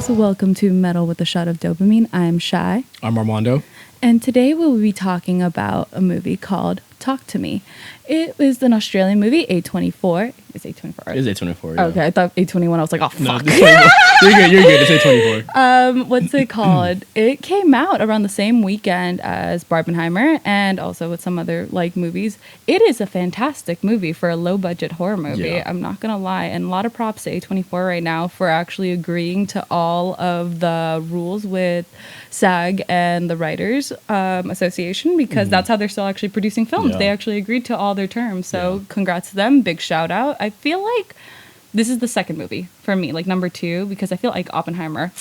guys, welcome to Metal with a Shot of Dopamine. I'm Shy. I'm Armando. And today we'll be talking about a movie called Talk to Me. It is an Australian movie, A24. It's A24. Right? It is A24. Yeah. Okay, I thought A21. I was like, oh, fuck. No, you're good. It's A24. What's it called? It came out around the same weekend as Barbenheimer and also with some other like movies. It is a fantastic movie for a low budget horror movie. Yeah. I'm not gonna lie, and a lot of props to A24 right now for actually agreeing to all of the rules with SAG and the Writers Association, because that's how they're still actually producing films. Yeah. They actually agreed to all their terms. So congrats to them. Big shout out. I feel like this is the second movie for me, like number 2, because I feel like Oppenheimer,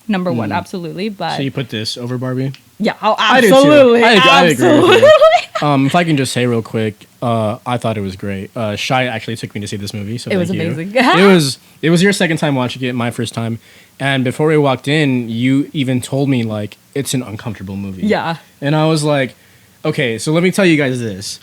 number 1, absolutely. But So you put this over Barbie? yeah, oh, I do too. absolutely. I agree with you. If I can just say real quick, I thought it was great. Shy actually took me to see this movie, so It was thank you. amazing. It was your second time watching it, my first time. And before we walked in, you even told me like it's an uncomfortable movie. Yeah. And I was like, okay, so let me tell you guys this.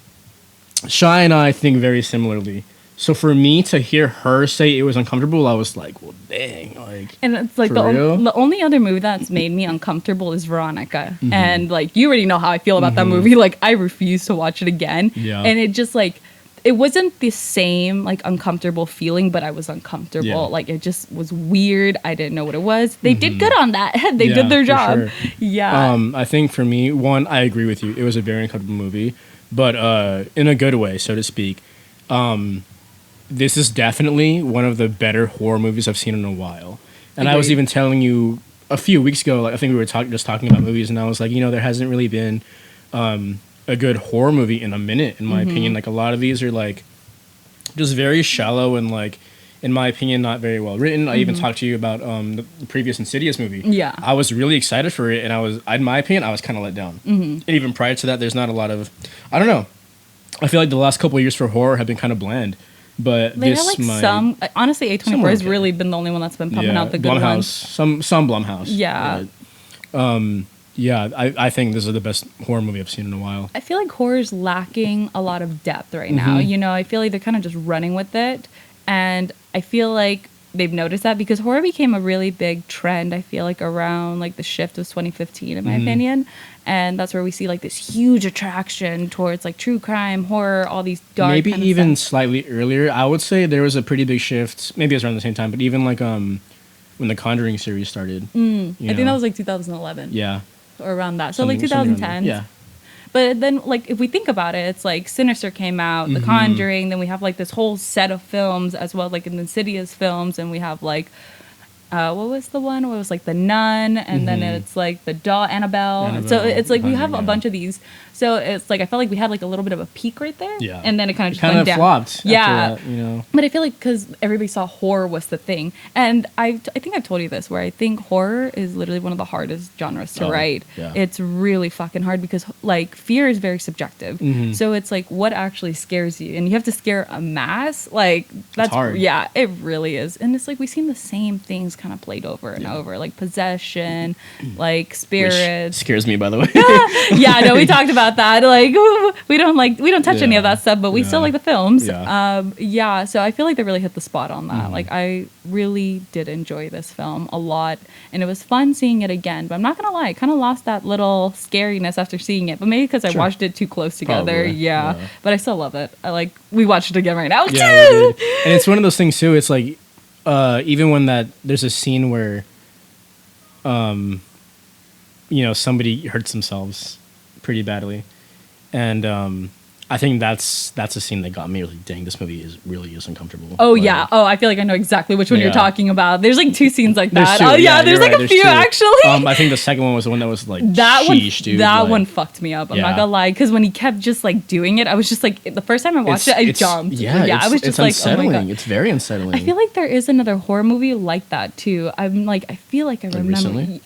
Shy and I think very similarly. So for me to hear her say it was uncomfortable, I was like, well, dang, like. And it's like For the real? only other movie that's made me uncomfortable is Veronica. And like, you already know how I feel about that movie. Like, I refuse to watch it again. Yeah. And it just like, it wasn't the same like uncomfortable feeling, but I was uncomfortable. Yeah. Like, it just was weird. I didn't know what it was. They did good on that. They Yeah, did their for job. sure. Yeah. I think for me, one, I agree with you. It was a very uncomfortable movie, but in a good way, so to speak. This is definitely one of the better horror movies I've seen in a while. And I was Agreed. even telling you a few weeks ago, like I think we were just talking about movies, and I was like, there hasn't really been a good horror movie in a minute, in my opinion. Like a lot of these are like just very shallow and like, in my opinion, not very well written. I even talked to you about the previous Insidious movie. Yeah. I was really excited for it, and in my opinion, I was kind of let down. And even prior to that, there's not a lot of, I don't know. I feel like the last couple of years for horror have been kind of bland. But They this had like might, some, honestly, A24 somewhere has okay. really been the only one that's been pumping yeah, out the good Blumhouse, ones. some Blumhouse. Yeah. I think this is the best horror movie I've seen in a while. I feel like horror's lacking a lot of depth right now. You know, I feel like they're kind of just running with it. And I feel like they've noticed that because horror became a really big trend, I feel like, around like the shift of 2015, in my opinion. And that's where we see like this huge attraction towards like true crime, horror, all these dark Maybe kind of even stuff. slightly earlier. I would say there was a pretty big shift. Maybe it was around the same time, but even like when the Conjuring series started. I think that was like 2011 Yeah. or around that. So like Something around there. 2010. Yeah. But then, like, if we think about it, it's like Sinister came out, The Conjuring, then we have like this whole set of films as well, like in the Insidious films, and we have like, what was the one? What was like The Nun, and then it's like the doll Annabelle. So it's like we have a bunch of these. So it's like I felt like we had like a little bit of a peak right there, Yeah. and then it kind of just Kind went of down. flopped. Yeah. After that, But I feel like because everybody saw horror was the thing, and I think I've told you this, where I think horror is literally one of the hardest genres to Oh, write. yeah. It's really fucking hard because like fear is very subjective. So it's like what actually scares you, and you have to scare a mass. Like that's hard. Yeah, it really is, and it's like we've seen the same things kind of played over and over, like possession, like Which spirits. scares me, by the way. Yeah, no, we talked about that. Like we don't touch any of that stuff, but we still Yeah. like the films. Yeah. So I feel like they really hit the spot on that. Like I really did enjoy this film a lot, and it was fun seeing it again. But I'm not gonna lie, I kind of lost that little scariness after seeing it. But maybe because I Sure. watched it too close together. Probably, Yeah. yeah. But I still love it. We watched it again right now. Yeah, we did. And it's one of those things too. It's like even when there's a scene where somebody hurts themselves pretty badly, and I think that's a scene that got me like, dang, this movie really is uncomfortable. Oh Like, yeah. Oh, I feel like I know exactly which one you're Yeah. talking about. There's like 2 scenes like There's that. two, Oh yeah, there's you're like right, a there's few two. actually. I think the second one was the one that was like That one, sheesh, dude. that like, one fucked me up. I'm not Yeah. gonna lie, because when he kept just like doing it, I was just like, the first time I watched it, I jumped. I was just like, unsettling. oh my god. It's very unsettling. I feel like there is another horror movie like that too. I feel like I remember. recently?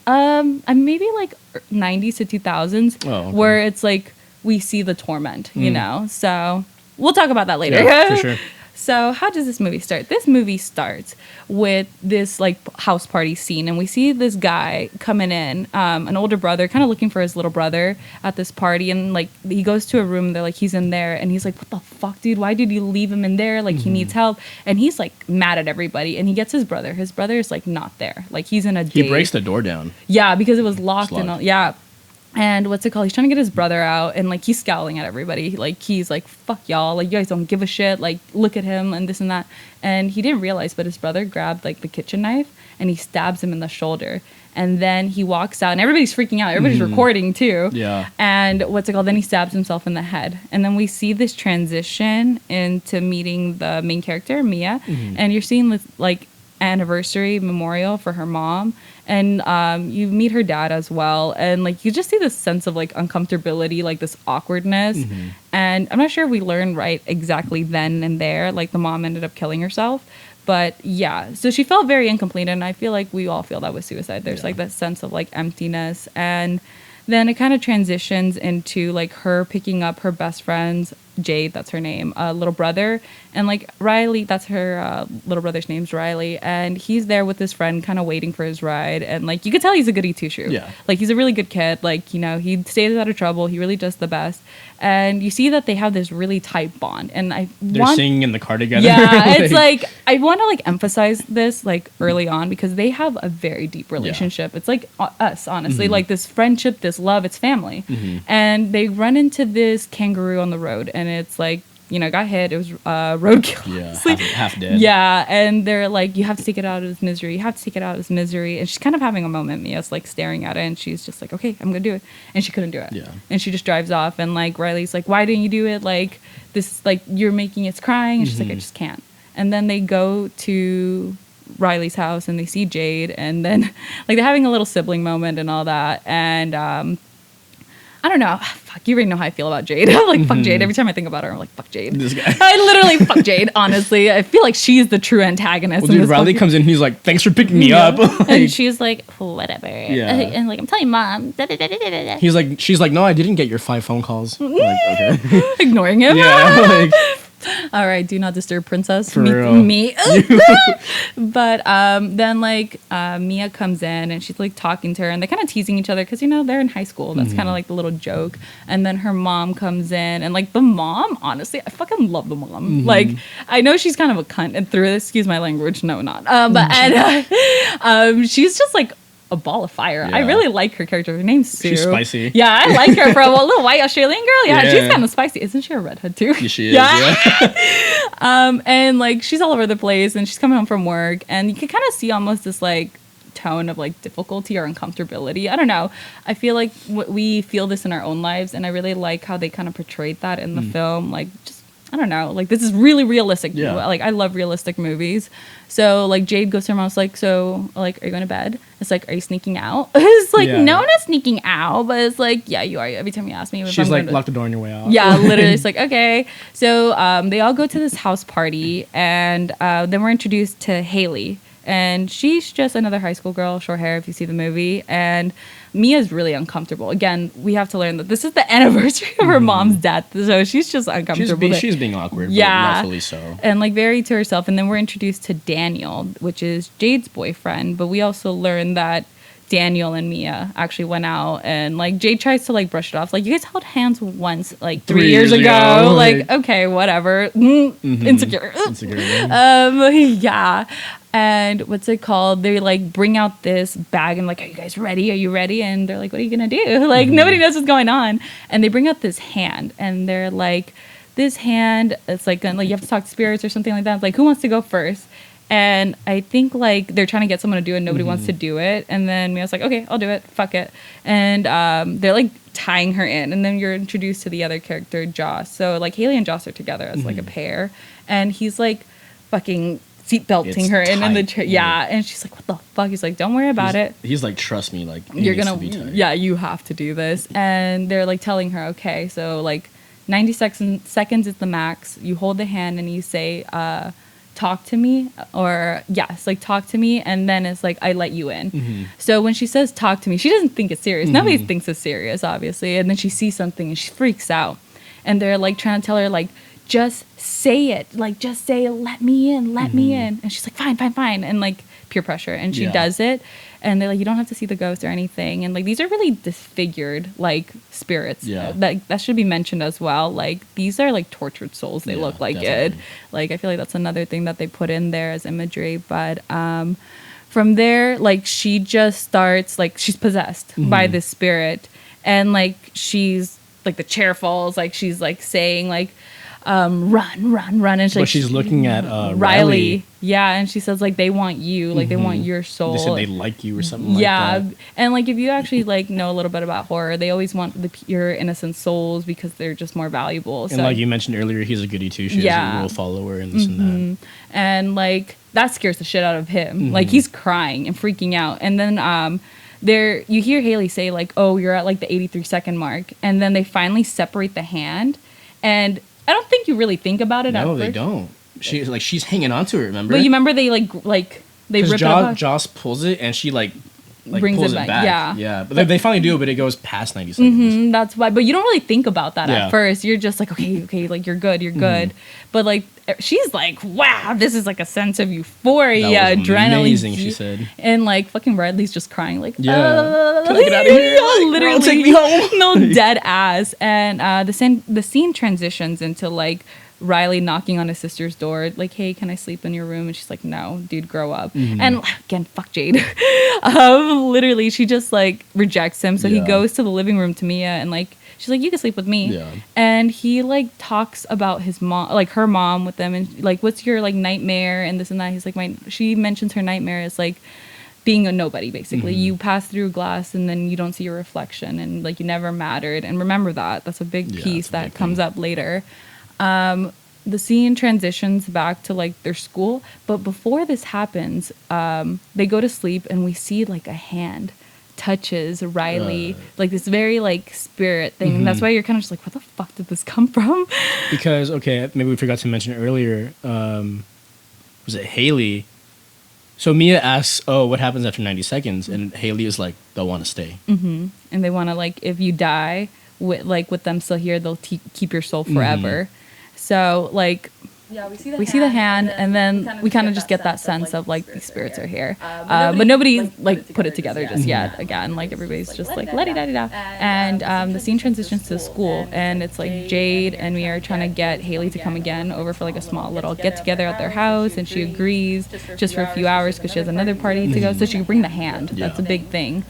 Maybe like 90s to 2000s, Oh, okay. where it's like we see the torment, you know. So we'll talk about that later. Yeah, for sure. So how does this movie start? This movie starts with this like house party scene, and we see this guy coming in, an older brother, kind of looking for his little brother at this party, and like he goes to a room, they're like he's in there, and he's like, what the fuck, dude? Why did you leave him in there? Like he needs help, and he's like mad at everybody, and he gets his brother. His brother is like not there, like he's in a He date. breaks the door down. Yeah, because it was locked, It's and locked. all, yeah. And what's it called? He's trying to get his brother out, and like he's scowling at everybody. Like he's like, "Fuck y'all! Like you guys don't give a shit! Like look at him and this and that." And he didn't realize, but his brother grabbed like the kitchen knife and he stabs him in the shoulder. And then he walks out, and everybody's freaking out. Everybody's recording too. Yeah. And what's it called? Then he stabs himself in the head. And then we see this transition into meeting the main character, Mia, and you're seeing this like anniversary memorial for her mom, and you meet her dad as well, and like you just see this sense of like uncomfortability, like this awkwardness. And I'm not sure if we learned right exactly then and there, like the mom ended up killing herself, but yeah, so she felt very incomplete, and I feel like we all feel that with suicide. There's like that sense of like emptiness, and then it kind of transitions into like her picking up her best friend's, Jade, that's her name, little brother, and like Riley, that's her little brother's name's Riley, and he's there with his friend kind of waiting for his ride, and like you could tell he's a goody two-shoe. Yeah. Like he's a really good kid, like, you know, he stays out of trouble, he really does the best, and you see that they have this really tight bond, and They're singing in the car together. yeah, it's like I want to like emphasize this like early on because they have a very deep relationship. It's like us, honestly, like this friendship, this love, it's family. And they run into this kangaroo on the road, and it's like, you know, got hit. It was roadkill. Yeah, honestly. half dead. Yeah, and they're like, you have to take it out of his misery. You have to take it out of his misery. And she's kind of having a moment. Mia's like staring at it, and she's just like, okay, I'm gonna do it. And she couldn't do it. Yeah. And she just drives off, and like Riley's like, why didn't you do it? Like this, like you're making it's crying. And she's like, I just can't. And then they go to Riley's house, and they see Jade, and then like they're having a little sibling moment and all that. And I don't know. Fuck, you already know how I feel about Jade. I'm like, fuck Jade. Every time I think about her, I'm like, fuck Jade. This guy. I literally fuck Jade, honestly. I feel like she's the true antagonist. Well, in dude, this Riley fucking- comes in. He's like, "Thanks for picking me up." and Like, she's like, whatever. Yeah. And like, I'm telling mom. Da, da, da, da, da, da. he's like, she's like, "No, I didn't get your 5 phone calls." I'm like, okay. Ignoring him. Yeah. Like, All right, do not disturb, princess. For me, real. me. But then like Mia comes in, and she's like talking to her, and they're kind of teasing each other because, you know, they're in high school. That's kind of like the little joke. And then her mom comes in, and like the mom, honestly, I fucking love the mom. Like I know she's kind of a cunt, and through this, excuse my language, no, not. She's just like a ball of fire. I Yeah. really like her character. Her name's Sue. She's spicy. Yeah, I like her for a little white Australian girl. Yeah, Yeah. she's kind of spicy. Isn't she a redhead too? yeah, she is. Yeah. And like she's all over the place, and she's coming home from work, and you can kind of see almost this like tone of like difficulty or uncomfortability. I don't know. I feel like we feel this in our own lives, and I really like how they kind of portrayed that in the film. Like just, I don't know, like this is really realistic. Yeah. Like I love realistic movies. So like Jade goes to her mom's like, so like, are you going to bed? It's like, are you sneaking out? It's like, Yeah. no, I'm not sneaking out, but it's like, yeah, you are. Every time you ask me if She's I'm like, going to lock the door on your way out. yeah, literally. It's like, okay. So they all go to this house party, and then we're introduced to Haley. And she's just another high school girl, short hair, if you see the movie. And Mia's really uncomfortable. Again, we have to learn that this is the anniversary of her mom's death. So she's just uncomfortable. She's being awkward, Yeah. but rightfully so. And like very to herself. And then we're introduced to Daniel, which is Jade's boyfriend. But we also learn that Daniel and Mia actually went out, and like Jade tries to like brush it off. Like, you guys held hands once like 3 years ago. Like, okay, whatever. Insecure. Insecure, yeah. Yeah. And what's it called? They like bring out this bag and like, are you guys ready? Are you ready? And they're like, what are you gonna do? Like nobody knows what's going on. And they bring out this hand, and they're like, this hand, it's like you have to talk to spirits or something like that. It's like, who wants to go first? And I think like they're trying to get someone to do it, and nobody wants to do it. And then Mia's like, okay, I'll do it. Fuck it. And they're like tying her in, and then you're introduced to the other character, Joss. So like Haley and Joss are together as like a pair, and he's like fucking seatbelting It's her in the tight. chair. Yeah, and she's like, what the fuck? He's like, don't worry about it. He's like, trust me, like, it You're needs gonna, to be tight. yeah, you have to do this. And they're like telling her, okay, so like 90 seconds is the max. You hold the hand and you say, talk to me, or yes, like talk to me, and then it's like, I let you in. So when she says talk to me, she doesn't think it's serious. Nobody thinks it's serious, obviously. And then she sees something and she freaks out, and they're like trying to tell her like, just say it. Like, just say, let me in, let me in. And she's like, fine, fine, fine. And like, peer pressure. And she does it. And they're like, you don't have to see the ghost or anything. And like, these are really disfigured, like, spirits. Yeah. That should be mentioned as well. Like, these are like tortured souls. They look like definitely. it. Like, I feel like that's another thing that they put in there as imagery. But from there, like, she just starts, like, she's possessed by this spirit. And like, she's like, the chair falls. Like, she's like saying like, run, run, run. And But she's looking at Riley. Yeah, and she says like, they want you, like they want your soul. They said they like you or something like Yeah, that. and like if you actually like know a little bit about horror, they always want the pure innocent souls because they're just more valuable. And like you mentioned earlier, he's a goodie too. She has a rule follower and this and that. And like that scares the shit out of him. Like he's crying and freaking out. And then there you hear Haley say like, oh, you're at like the 83-second mark, and then they finally separate the hand, and I don't think you really think about it. No, at they first. don't. She's hanging on to it. Remember? But you remember they they rip it apart. Joss pulls it and she like Brings pulls it it back. back. Yeah. But they finally do it, but it goes past 90 seconds. That's why. But you don't really think about that Yeah. at first. You're just like, okay, like you're good. But like she's like, wow, this is like a sense of euphoria, That was adrenaline. amazing, she said. And like fucking Riley's just crying, like, Yeah. Can I get out of here? Like, literally, girl, take me home. no dead ass. And the scene transitions into like Riley knocking on his sister's door, like, hey, can I sleep in your room? And she's like, no, dude, grow up. And again, fuck Jade. Literally, she just like rejects him. So he Yeah. goes to the living room to Mia and like, she's like, you can sleep with me. Yeah. And he like talks about his mom, like her mom with them. And like, what's your like nightmare and this and that. He's like, she mentions her nightmare is like being a nobody, basically. You pass through glass and then you don't see your reflection and like you never mattered. And remember that's a big piece it's a that big comes thing. up later. The scene transitions back to like their school, but before this happens, they go to sleep and we see like a hand touches Riley, like this very like spirit thing. And that's why you're kind of just like, where the fuck did this come from? Because, okay, maybe we forgot to mention earlier, was it Haley? So Mia asks, oh, what happens after 90 seconds? And Haley is like, they'll want to stay. And they want to like, if you die with them still here, they'll keep your soul forever. So like Yeah, we see the hand, and then we kind of just get that sense of like these spirits are here, but nobody like put it together just yet. Again, like everybody's just like la di da di da, and the scene transitions to school, and it's like Jade and we are trying to get Haley to come again over for like a small little get together at their house, and she agrees just for a few hours because she has another party to go, so she can bring the hand. That's a big thing.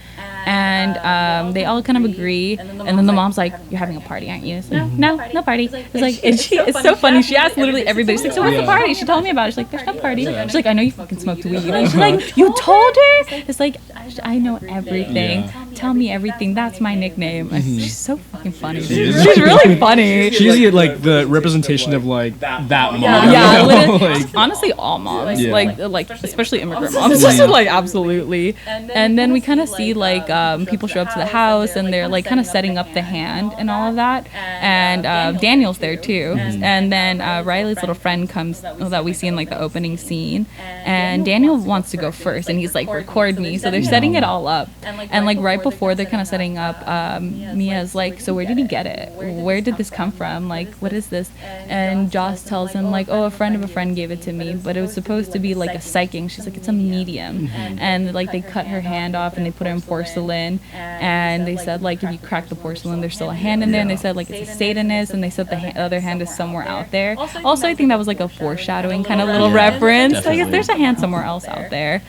And they all kind of agree, and then the mom's like, "You're having a party, aren't you?" It's like, no party. It's like, and it's so funny. She asked literally everybody. She's like, "So what's the party?" She told me about it. She's like, "There's no party." She's like, "I know you fucking smoked weed." And she's like, "You told her?" It's like, I know everything. Tell me everything. That's my nickname. And she's so fucking funny. She's really funny. She's like the representation of like that mom. Yeah, you know? literally, Like, honestly, all moms, Yeah. like especially immigrant moms, like absolutely. And then we kind of see like people show up to the house and they're like kind of setting up the hand and all of that. And Daniel's there too. And then Riley's little friend comes that we see in like the opening scene. And Daniel wants to go first, and he's like, "Record me." So they're setting it all up. And like right before they're kind of setting up, Mia's like, "So where did he get it? Where did this come from? Like, what is this?" And Joss tells him like, "Oh, a friend of a friend gave it to me, but it was supposed to be like a psychic." She's like, "It's a medium." And like they cut her hand off and they put her in porcelain, and they said like, if you crack the porcelain, there's still a hand in there. And they said like it's a Satanist, and they said the other hand is somewhere out there. Also, I think that was like a foreshadowing kind of little reference. So I guess there's a hand somewhere else out there.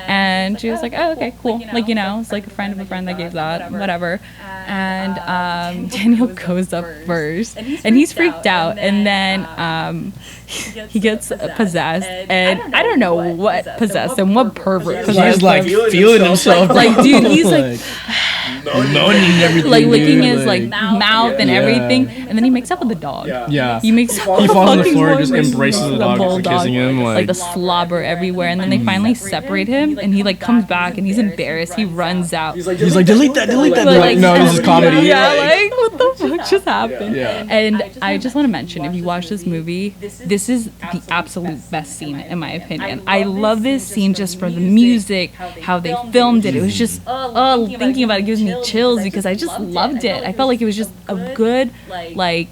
And she was like, "Oh, okay, cool." Like, you know, it's like a friend of a friend that gave that, whatever. And Daniel goes up first, and he's freaked out. And then he gets possessed, and I don't know what possessed him, what pervert possessed he's like him. feeling himself. Like, dude, he's like moaning everything. like licking dude, his like mouth and Yeah. everything, and then he makes up with the dog. Yeah. He makes He falls on the fucking floor and just noise. embraces the dog after bulldog. kissing him. Like the slobber everywhere, and then they finally separate him, and he like comes back, and he's embarrassed. He runs out. he's like, delete that. They're But, like, no, this is comedy. Yeah, like what the fuck just happened? Yeah. And I just want to mention, if you watch this movie, this is the absolute best scene in my opinion. I love this scene just for the music, how they filmed it. It was just, thinking about it gives me chills because I just loved it. I felt like it was just a good, like,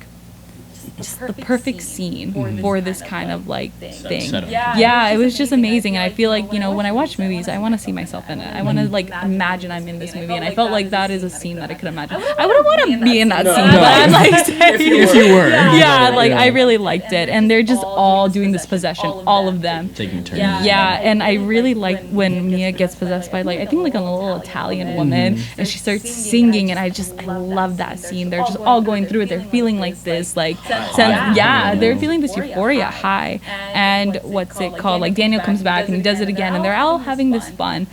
just the perfect scene for this kind of like thing. Setup. Yeah, it was just amazing, and I feel like, you know, when I watch movies, I want to see myself in it. I want to like imagine I'm in this movie, and I felt like that is a scene that I could imagine. I wouldn't want to be in that scene, but I'm like saying, If you were. yeah, like I really liked it, and they're just all doing this possession, all of them. Taking turns. Yeah, and I really like when Mia gets possessed by like, I think like a little Italian woman, and she starts singing, and I love that scene. They're just all going through it. They're feeling like this like sense, yeah, they're feeling this euphoria high. And what's it called? Like Daniel comes back and he does it again, and they're all having this fun.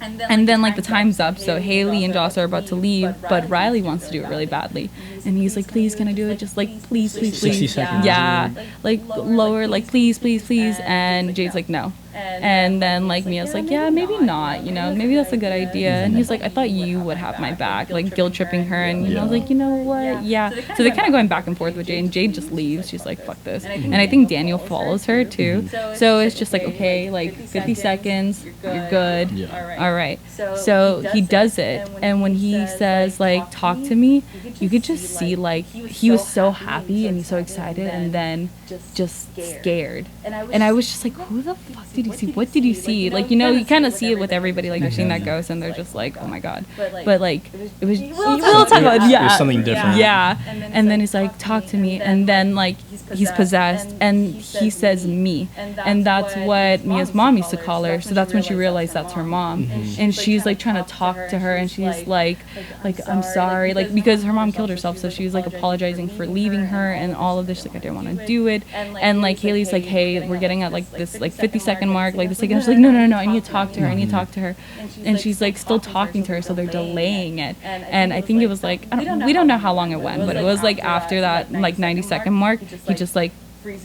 And then like the time's up, so Haley and Joss are about to leave, but Riley wants to do it really badly, and he's like, please, can I do it? Just like, please, please, 60 please. seconds. Yeah, like lower, like please, please, please. And Jade's like, no. And then like Mia's like, yeah, maybe not, you know, maybe that's a good idea. And he's like, I thought you would have my back, like guilt tripping her. And I was like, you know what? Yeah. So they're kind of going back and forth with Jade, and Jade just leaves. She's like, fuck this. And I think Daniel follows her too. So it's just like, okay, like 50 seconds, you're good. Yeah. All right. So he does it, and when he says like, talk to me, you could just see like he was so happy and he's so excited, and then just scared. And I was just like, who the fuck did you see? What did you see? Like, you know, you kind of see it with everybody, like they're seeing that ghost and they're just like, oh my god. But like it was, we'll talk about, yeah, It was something different. yeah. And then he's like, talk to me, and then like he's possessed, and he says me, and that's what Mia's mom used to call her. So that's when she realized that's her mom. And she's like trying to talk to her, and she's like I'm sorry, like because her mom killed herself, so she's like apologizing for leaving her and all of this, like I didn't want to do it. And like Haley's like, hey, we're getting at like this like 50-second mark, like this second. She's like, no, I need to talk to her, I need to talk to her. And she's like still talking to her, so they're delaying it. And I think it was like, we don't know how long it went, but it was like after that like 90-second mark, he just like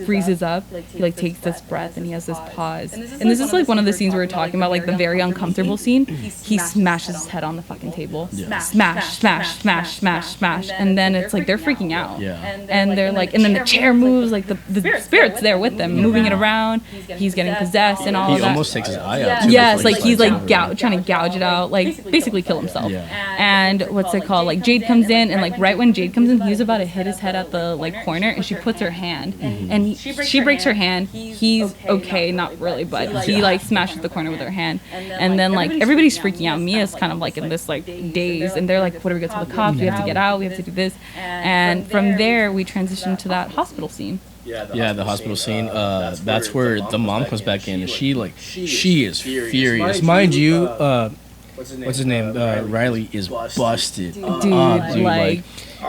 freezes up. He like takes this breath, and he has this pause. And this is like one of the scenes we were talking about, like the very uncomfortable scene. He smashes his head on the fucking table. Yeah. Smash, smash, smash, smash, smash. And then it's like they're freaking out. Yeah. And they're like, and then the chair moves, like the spirit's there with them, moving it around. He's getting possessed and all He of that. almost takes his eye out. Too, Yes, before like he's slides like over. trying to gouge it out, like basically kill himself. Yeah. And what's it called? Like Jade comes in, and like right when Jade comes in, he's about to hit his head at the like corner, and she puts her hand, and she breaks her hand. He's okay, not really, but he like smashes the corner with her hand. And then like everybody's freaking out. Mia's kind of like in this like daze, and they're like, what do we go to the cops? We have to get out. We have to do this. And from there, we transition to that hospital scene. Yeah, the hospital scene. That's where the mom comes back in, and she is furious. Mind you, what's his name? Riley is busted. Dude, like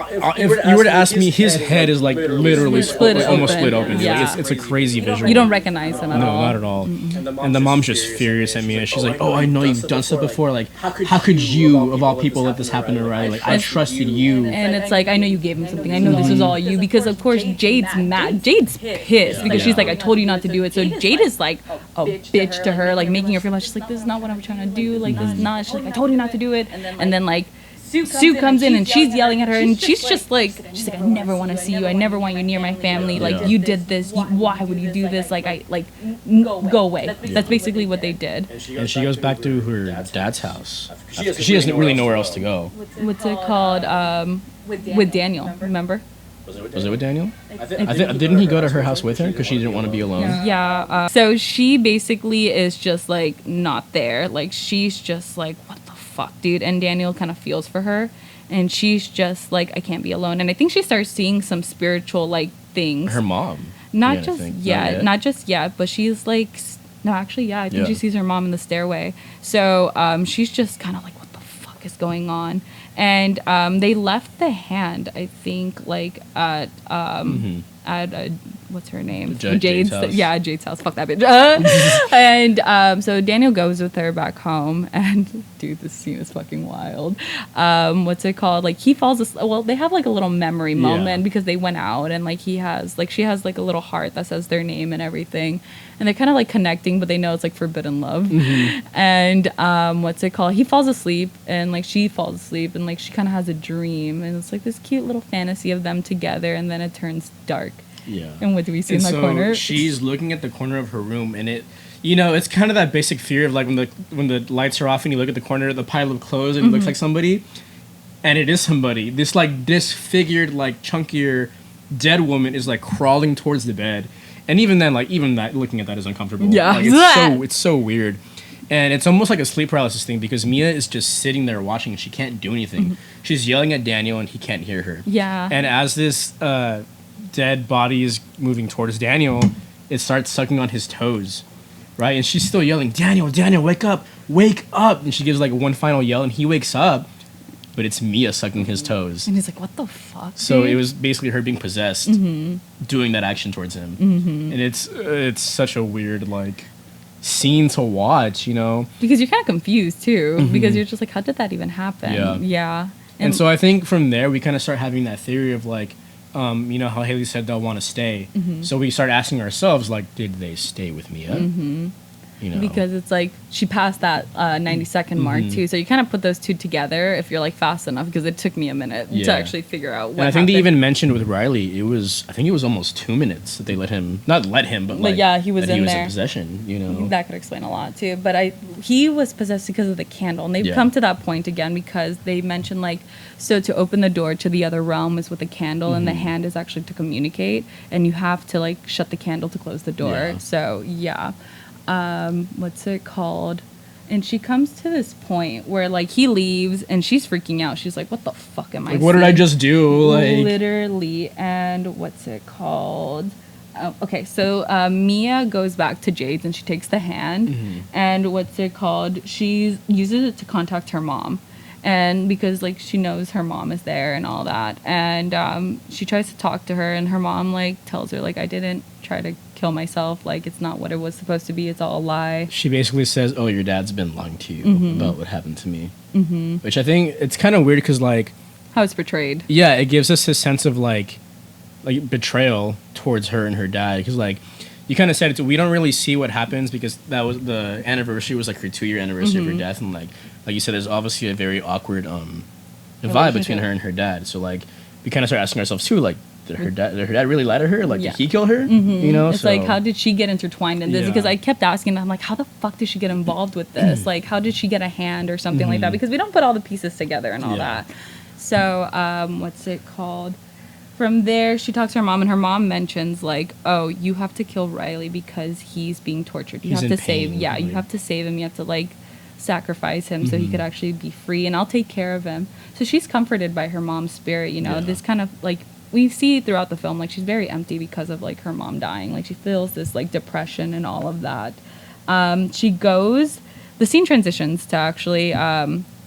if you were to ask me, his head is like literally almost split open. Yeah. Like, it's a crazy visual. you don't recognize him at No, all. not at all. And the mom's just furious at me, and she's like, "Oh, I know you've done stuff before. Like, how could you, of all people, let this happen to Riley? Like, I trusted you." And it's like, I know you gave him something. I know this was all you. Because, of course, Jade's mad. Jade's pissed because she's like, I told you not to do it. So Jade is like a bitch to her, like making her feel like, she's like, this is not what I'm trying to do. Like, this is not. She's like, I told you not to do it. And then, like, Sue comes in and she's yelling at her, and she's like, I never want to see you. I never want you near my family. Like, you did this. Why would you do this? Like, go away. That's basically what they did. And she goes back to her dad's house. She doesn't really know where else to go. What's it called? With Daniel, remember? Was it with Daniel? Didn't he go to her house with her because she didn't want to be alone? Yeah. So she basically is just like not there. Like she's just like, what the fuck, dude? And Daniel kind of feels for her, and she's just like, I can't be alone. And I think she starts seeing some spiritual like things. Her mom. Not Yeah, I just think. yet, not just yet, but she's like, no, actually, yeah. I think Yeah. she sees her mom in the stairway. So she's just kind of like, what the fuck is going on? And they left the hand, I think, like at what's her name? Jade's house. Yeah, Jade's house. Fuck that bitch. And so Daniel goes with her back home, and dude, this scene is fucking wild. What's it called? Like he falls asleep. Well, they have like a little memory moment because they went out, and like she has like a little heart that says their name and everything, and they're kind of like connecting, but they know it's like forbidden love. And what's it called? He falls asleep, and like she falls asleep, and like she kind of has a dream, and it's like this cute little fantasy of them together, and then it turns dark. Yeah. And what do we see in that so corner? She's looking at the corner of her room, and it's kind of that basic fear of like when the lights are off and you look at the corner of the pile of clothes and it looks like somebody, and it is somebody. This like disfigured, like chunkier dead woman is like crawling towards the bed, and even then, like even that looking at that is uncomfortable. Yeah. like, it's so weird, and it's almost like a sleep paralysis thing because Mia is just sitting there watching and she can't do anything. She's yelling at Daniel and he can't hear her. Yeah. And as this dead body is moving towards Daniel, it starts sucking on his toes, right? And she's still yelling, Daniel, Daniel, wake up, wake up! And she gives like one final yell, and he wakes up. But it's Mia sucking his toes. And he's like, what the fuck? So dude? it was basically her being possessed, doing that action towards him. And it's such a weird, like, scene to watch, you know? Because you're kind of confused, too. Because you're just like, how did that even happen? Yeah. And so I think from there, we kind of start having that theory of, like, you know, how Haley said they'll want to stay. So we start asking ourselves, like, did they stay with Mia? You know? Because it's like she passed that 90-second mark too, so you kind of put those two together if you're like fast enough. Because it took me a minute to actually figure out what. And I think happened. they even mentioned with Riley, I think it was almost 2 minutes that they let him, not let him, but like yeah, he was that in he was there. in possession. You know, that could explain a lot too. But he was possessed because of the candle, and they've Yeah. come to that point again because they mentioned like so to open the door to the other realm is with the candle, and the hand is actually to communicate, and you have to like shut the candle to close the door. Yeah. So yeah. What's it called? And she comes to this point where like he leaves and she's freaking out. She's like, what the fuck am I like, what did I seeing?" just do? Like, Literally. And what's it called? Okay, so Mia goes back to Jade's and she takes the hand. And what's it called? She uses it to contact her mom. And because like she knows her mom is there and all that. And she tries to talk to her, and her mom like tells her like, I didn't try to kill myself. Like, it's not what it was supposed to be. It's all a lie. she basically says, "Oh, your dad's been lying to you about what happened to me," which I think it's kind of weird because like, How it's portrayed. yeah, it gives us this sense of like betrayal towards her and her dad because like. You kind of said it. We don't really see what happens because that was the anniversary was like her 2-year anniversary of her death, and like you said, there's obviously a very awkward vibe between Relationship. her and her dad. So like we kind of start asking ourselves too, like did her dad really lie to her? Like Yeah. did he kill her? You know, It's so, like, how did she get intertwined in this? Yeah. Because I kept asking them, like, how the fuck did she get involved with this? Like, how did she get a hand or something like that? Because we don't put all the pieces together and all Yeah. that. So, what's it called? From there, she talks to her mom, and her mom mentions, like, oh, you have to kill Riley because he's being tortured. You He's have in to save, pain, yeah, you like- have to save him. You have to, like, sacrifice him so he could actually be free, and I'll take care of him. So she's comforted by her mom's spirit, you know, Yeah. this kind of, like, we see throughout the film, like, she's very empty because of, like, her mom dying. Like, she feels this, like, depression and all of that. She goes, the scene transitions to actually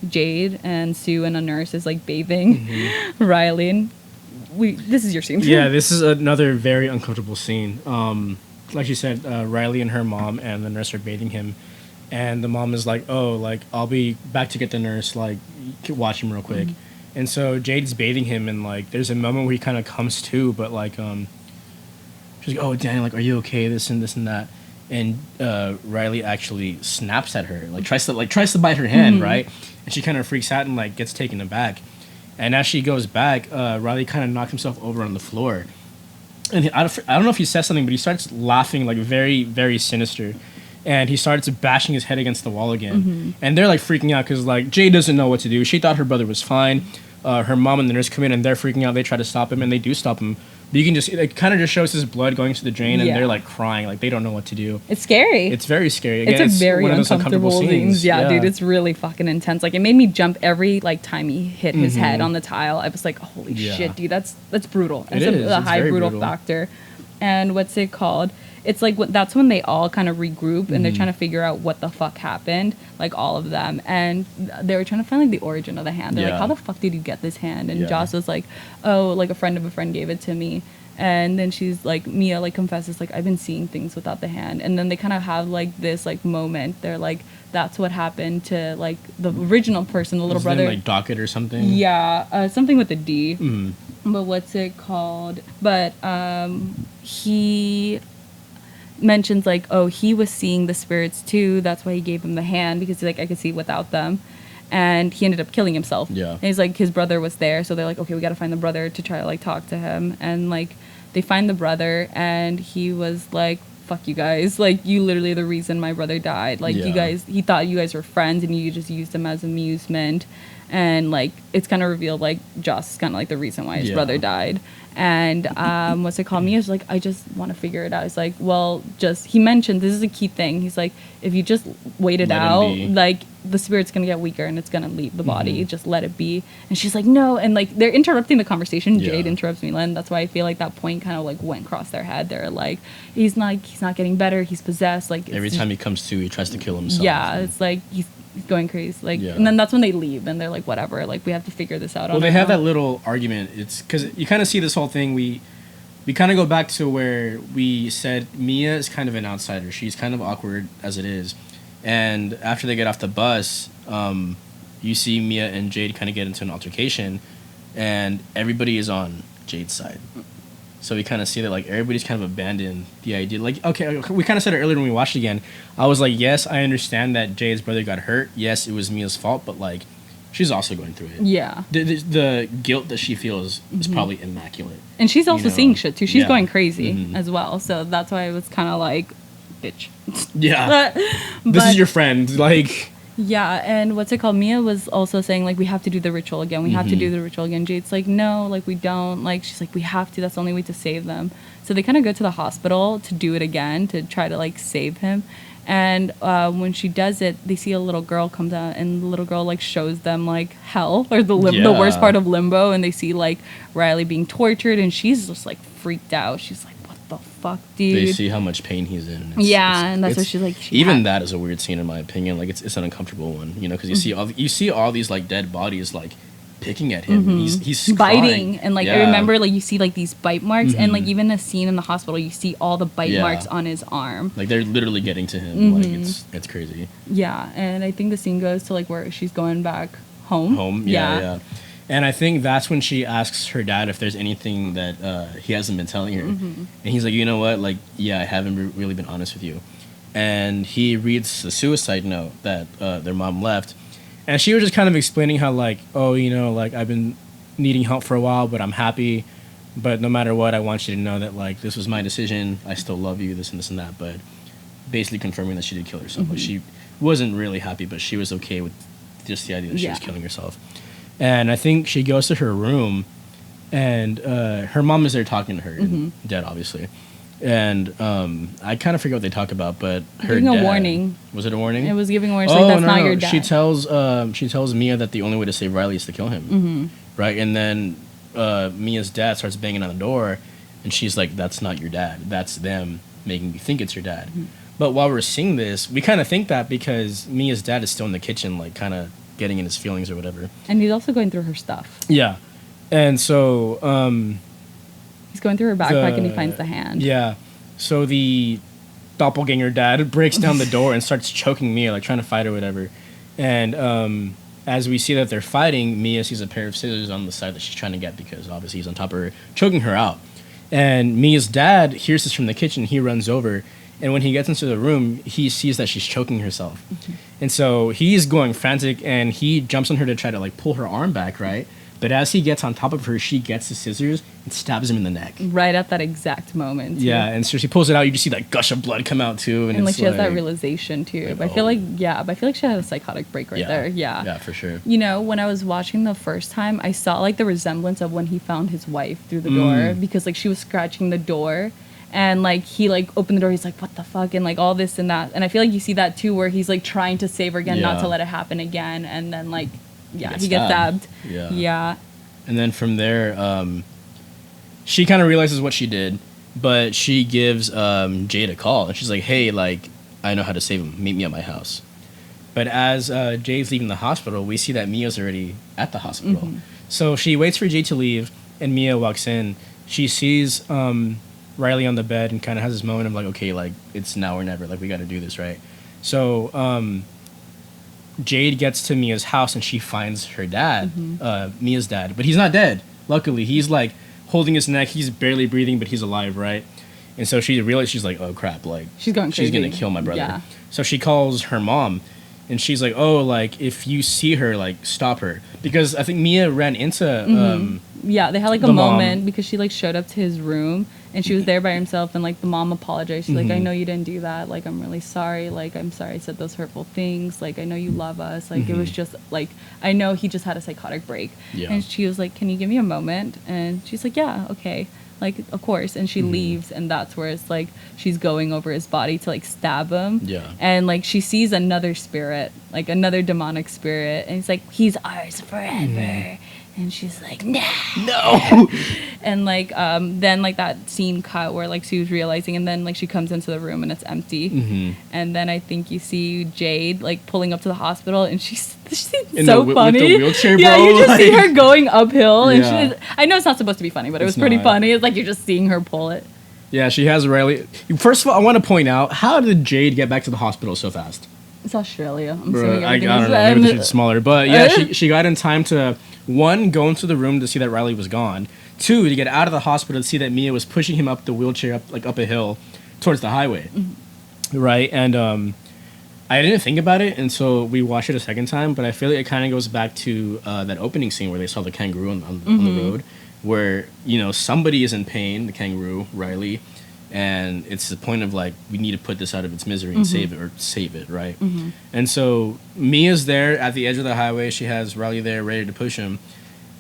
Jade and Sue and a nurse is, like, bathing Riley, and this is your scene. Yeah, this is another very uncomfortable scene. Like you said, Riley and her mom and the nurse are bathing him, and the mom is like, "Oh, like I'll be back to get the nurse. Like, watch him real quick." And so Jade's bathing him, and like there's a moment where he kind of comes to, but like she's like, "Oh, Daniel, like, are you okay? This and that." And Riley actually snaps at her, like tries to bite her hand, right? And she kind of freaks out and like gets taken aback. And as she goes back, Riley kind of knocks himself over on the floor. And I don't know if he says something, but he starts laughing like very, very sinister. And he starts bashing his head against the wall again. And they're like freaking out because like Jay doesn't know what to do. She thought her brother was fine. Her mom and the nurse come in and they're freaking out. They try to stop him and they do stop him. But you can just, it kind of just shows his blood going to the drain and Yeah. they're like crying. Like they don't know what to do. It's scary. It's very scary. Again, It's a very one of those uncomfortable scenes. Yeah, dude, it's really fucking intense. Like, it made me jump every like time he hit his head on the tile. I was like, holy Yeah. shit, dude, that's brutal. It It's is. a It's high very brutal brutal. factor. And what's it called? It's like that's when they all kind of regroup and they're trying to figure out what the fuck happened, like all of them. And they were trying to find like the origin of the hand. They're Yeah. like, how the fuck did you get this hand? And Yeah. Joss was like, oh, like a friend of a friend gave it to me. And then she's like, Mia like confesses like, I've been seeing things without the hand. And then they kind of have like this like moment. They're like, that's what happened to like the original person, the little Was his name, brother. like Docket or something. Yeah, something with a D. Mm. But what's it called? But he mentions like, oh, he was seeing the spirits too. That's why he gave him the hand, because like I could see without them. And he ended up killing himself. Yeah. And he's like, his brother was there, so they're like, okay, we got to find the brother to try to like talk to him. And like they find the brother, and he was like, fuck you guys, like you literally the reason my brother died. Like Yeah. you guys, he thought you guys were friends and you just used him as amusement. and like it's kind of revealed like Joss is kind of like the reason why his brother died. And what's it called? Mia's like, I just want to figure it out. It's like, well, just he mentioned this is a key thing. He's like, if you just wait it out, like the spirit's gonna get weaker and it's gonna leave the body. Just let it be. And she's like, no. And like they're interrupting the conversation. Jade interrupts Mila, and that's why I feel like that point kind of like went across their head. They're like, he's not getting better. He's possessed. Like every time he comes to, he tries to kill himself. Yeah, it's like he's going crazy. Like, and then that's when they leave, and they're like, whatever. Like we have to figure this out. Well, they have that little argument. It's because you kind of see this whole thing. We kind of go back to where we said Mia is kind of an outsider. She's kind of awkward as it is. And after they get off the bus, you see Mia and Jade kind of get into an altercation, and everybody is on Jade's side. So we kind of see that like everybody's kind of abandoned the idea. Like, okay, we kind of said it earlier when we watched it again. I was like, yes, I understand that Jade's brother got hurt. Yes, it was Mia's fault, but like, she's also going through it. Yeah. The guilt that she feels is probably immaculate. And she's also seeing shit too. She's going crazy as well. So that's why it was kind of like, bitch. Yeah. But, this is your friend. Like. Yeah, and what's it called? Mia was also saying, like, we have to do the ritual again. We have to do the ritual again. Jade's like, no, like, we don't. Like, she's like, we have to. That's the only way to save them. So they kind of go to the hospital to do it again, to try to, like, save him. And when she does it, they see a little girl comes out, and the little girl, like, shows them, like, hell, or the worst part of limbo. And they see, like, Riley being tortured, and she's just, like, freaked out. She's like, the fuck, dude? They see how much pain he's in. And that's what she's like. That is a weird scene in my opinion. Like it's an uncomfortable one, you know, because you see all these like dead bodies like picking at him. And he's biting, crying. and like I remember like you see like these bite marks, and like even the scene in the hospital, you see all the bite marks on his arm. Like they're literally getting to him. Like it's crazy. Yeah, and I think the scene goes to like where she's going back home. Yeah. And I think that's when she asks her dad if there's anything that he hasn't been telling her. And he's like, you know what? Like, yeah, I haven't really been honest with you. And he reads the suicide note that their mom left. And she was just kind of explaining how, like, oh, you know, like, I've been needing help for a while, but I'm happy. But no matter what, I want you to know that, like, this was my decision. I still love you, this and that. But basically confirming that she did kill herself. Like, she wasn't really happy, but she was okay with just the idea that she was killing herself. And I think she goes to her room, and her mom is there talking to her, dead obviously. And I kind of forget what they talk about, but her giving dad, a warning. Was it a warning? It was giving a warning. Like, that's not your dad. She tells Mia that the only way to save Riley is to kill him, right? And then Mia's dad starts banging on the door, and she's like, "That's not your dad. That's them making you think it's your dad." But while we're seeing this, we kind of think that because Mia's dad is still in the kitchen, like kind of getting in his feelings or whatever. And he's also going through her stuff. Yeah. And so he's going through her backpack and he finds the hand. Yeah. So the doppelganger dad breaks down the door and starts choking Mia, like trying to fight or whatever. And as we see that they're fighting, Mia sees a pair of scissors on the side that she's trying to get because obviously he's on top of her, choking her out. And Mia's dad hears this from the kitchen. He runs over. And when he gets into the room, he sees that she's choking herself. And so he's going frantic, and he jumps on her to try to, like, pull her arm back, right? But as he gets on top of her, she gets the scissors and stabs him in the neck. Right at that exact moment. Yeah, and so she pulls it out. You just see that gush of blood come out, too. And like, she has that realization, too. But I feel like, she had a psychotic break right there. Yeah. Yeah, for sure. You know, when I was watching the first time, I saw, like, the resemblance of when he found his wife through the door. Because, like, she was scratching the door. And, like, he, like, opened the door. He's like, what the fuck? And, like, all this and that. And I feel like you see that, too, where he's, like, trying to save her again, not to let it happen again. And then, like, he gets stabbed. Yeah. And then from there, she kind of realizes what she did. But she gives Jade a call. And she's like, hey, like, I know how to save him. Meet me at my house. But as Jade's leaving the hospital, we see that Mia's already at the hospital. So she waits for Jade to leave. And Mia walks in. She sees Riley on the bed and kind of has this moment of like, okay, like it's now or never, like we got to do this, right? So Jade gets to Mia's house and she finds her dad, Mia's dad, but he's not dead. Luckily, he's like holding his neck, he's barely breathing, but he's alive, right? And so she realizes, she's like, oh crap, like she's gonna kill my brother. Yeah. So she calls her mom, and she's like, oh, like if you see her, like stop her, because I think Mia ran into Yeah, they had like a The mom. moment because she like showed up to his room and she was there by herself, and like the mom apologized. She's like, I know you didn't do that. Like, I'm really sorry. Like, I'm sorry I said those hurtful things. Like, I know you love us. Like, it was just like, I know he just had a psychotic break. Yeah. And she was like, can you give me a moment? And she's like, yeah, okay. Like, of course. And she leaves, and that's where it's like she's going over his body to like stab him. Yeah. And like she sees another spirit, like another demonic spirit, and he's like, he's ours forever. And she's like, nah. No. And like then like that scene cut where like she was realizing, and then like she comes into the room and it's empty. And then I think you see Jade like pulling up to the hospital, and she's In so the funny. with the wheelchair, Yeah, bro, you just see like- her going uphill, and Yeah. I know it's not supposed to be funny, but it was It's pretty not. funny. It's like you're just seeing her pull it. Yeah, she has Riley. First of all, I want to point out, how did Jade get back to the hospital so fast? It's Australia. I'm Bro, assuming I everything don't is- know. Maybe the and- shit's smaller. But yeah, she got in time to, one, go into the room to see that Riley was gone. Two, to get out of the hospital to see that Mia was pushing him up the wheelchair, up a hill towards the highway. Right? And I didn't think about it until we watched it a second time, but I feel like it kind of goes back to that opening scene where they saw the kangaroo on the road, where, somebody is in pain, the kangaroo, Riley, and it's the point of like, we need to put this out of its misery and save it, right? And so Mia's there at the edge of the highway. She has Riley there ready to push him,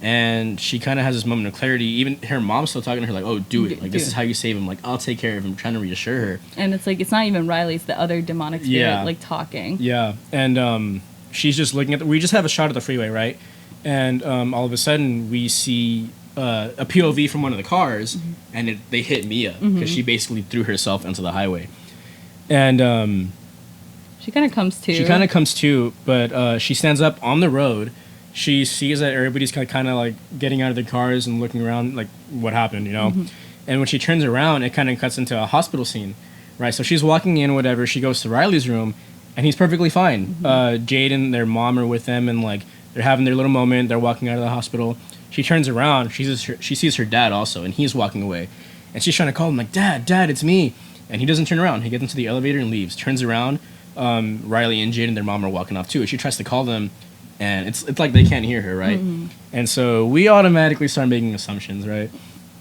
and she kind of has this moment of clarity. Even her mom's still talking to her like, oh, do it, like, this is how you save him, like, I'll take care of him, trying to reassure her. And it's like, it's not even Riley, it's the other demonic spirit Yeah. like talking. Yeah, and she's just looking at we just have a shot of the freeway, right? And all of a sudden we see a POV from one of the cars, and they hit Mia because she basically threw herself into the highway. And She kind of comes to. she kind of comes to, but she stands up on the road. She sees that everybody's kind of like getting out of their cars and looking around, like, what happened, And when she turns around, it kind of cuts into a hospital scene, right? So she's walking in, whatever. She goes to Riley's room, and he's perfectly fine. Jade and their mom are with them, and like they're having their little moment. They're walking out of the hospital. She turns around. She sees her dad also, and he's walking away, and she's trying to call him like, Dad, it's me. And he doesn't turn around. He gets into the elevator and leaves. Turns around. Riley and Jade and their mom are walking off too. She tries to call them, and it's like they can't hear her, right? And so we automatically start making assumptions, right?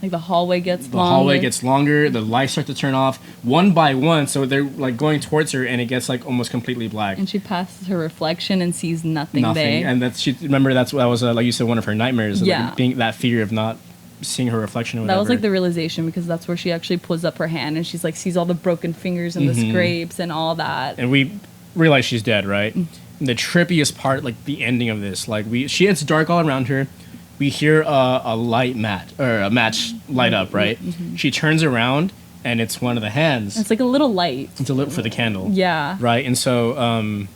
Like the hallway gets The longer. hallway gets longer. The lights start to turn off one by one. So they're like going towards her, and it gets like almost completely black. And she passes her reflection and sees nothing there. And that was like you said, one of her nightmares. Yeah. Like, being that fear of not seeing her reflection or whatever. That was like the realization, because that's where she actually pulls up her hand and she's like sees all the broken fingers and the scrapes and all that. And we realize she's dead, right? The trippiest part, like the ending of this, like it's dark all around her. We hear a match light up, right? She turns around, and it's one of the hands. It's like a little light. It's a lit for the candle. Yeah. Right, and so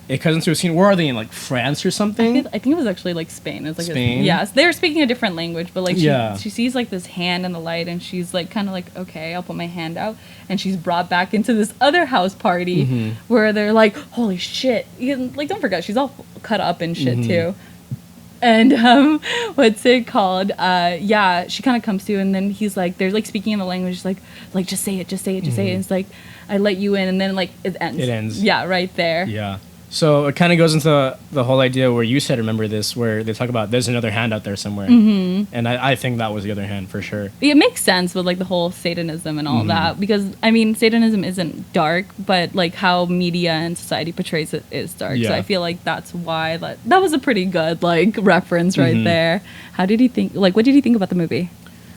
it cuts into a scene. Where are they in, like, France or something? I think it was actually like Spain. It's like Spain? Yes, they were speaking a different language, but like Yeah. she sees like this hand in the light, and she's like kind of like, okay, I'll put my hand out, and she's brought back into this other house party where they're like, holy shit, like, don't forget she's all cut up and shit too. And what's it called? Yeah, she kind of comes to, and then he's like, they're like speaking in the language, like just say it, just say it, just say it. And it's like, I let you in, and then like it ends. It ends. Yeah, right there. Yeah. So it kind of goes into the whole idea where you said, remember this, where they talk about there's another hand out there somewhere. And I think that was the other hand for sure. It makes sense with like the whole Satanism and all that, because I mean, Satanism isn't dark, but like how media and society portrays it is dark. Yeah. So I feel like that's why that was a pretty good like reference right there. How did he think? Like, what did you think about the movie?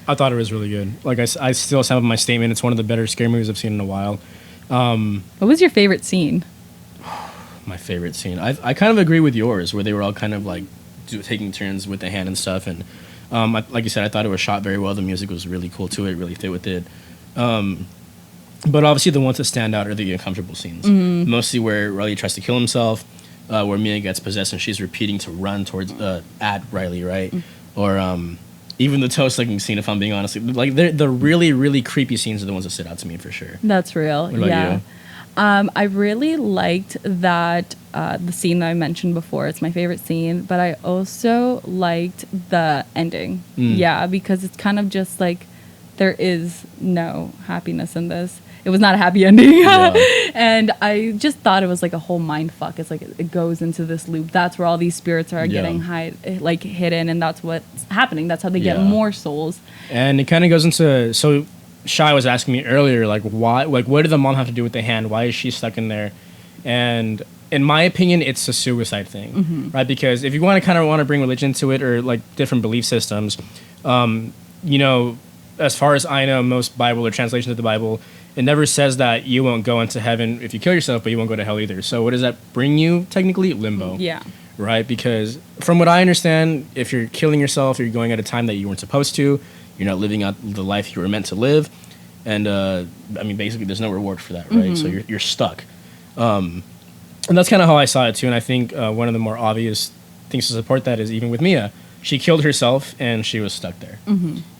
I thought it was really good. Like, I still stand with my statement. It's one of the better scary movies I've seen in a while. What was your favorite scene? My favorite scene. I kind of agree with yours, where they were all kind of like taking turns with the hand and stuff. And like you said, I thought it was shot very well. The music was really cool too. It really fit with it. But obviously, the ones that stand out are the uncomfortable scenes. Mostly where Riley tries to kill himself, where Mia gets possessed and she's repeating to run towards at Riley, right? Or even the toe-sucking scene, if I'm being honest. Like, the really, really creepy scenes are the ones that stood out to me for sure. That's real. What about yeah. you? I really liked that the scene that I mentioned before. It's my favorite scene, but I also liked the ending. Yeah, because it's kind of just like there is no happiness in this. It was not a happy ending. Yeah. And I just thought it was like a whole mind fuck. It's like it goes into this loop. That's where all these spirits are getting hidden, and that's what's happening. That's how they get more souls. And it kind of goes into, so Shai was asking me earlier, like, why, like, what did the mom have to do with the hand? Why is she stuck in there? And in my opinion, it's a suicide thing, right? Because if you want to bring religion to it, or like different belief systems, you know, as far as I know, most Bible or translations of the Bible, it never says that you won't go into heaven if you kill yourself, but you won't go to hell either. So what does that bring you? Technically, limbo. Yeah. Right? Because from what I understand, if you're killing yourself, you're going at a time that you weren't supposed to, you're not living out the life you were meant to live. And, I mean, basically, there's no reward for that, right? So you're stuck. And that's kind of how I saw it, too. And I think one of the more obvious things to support that is even with Mia. She killed herself, and she was stuck there.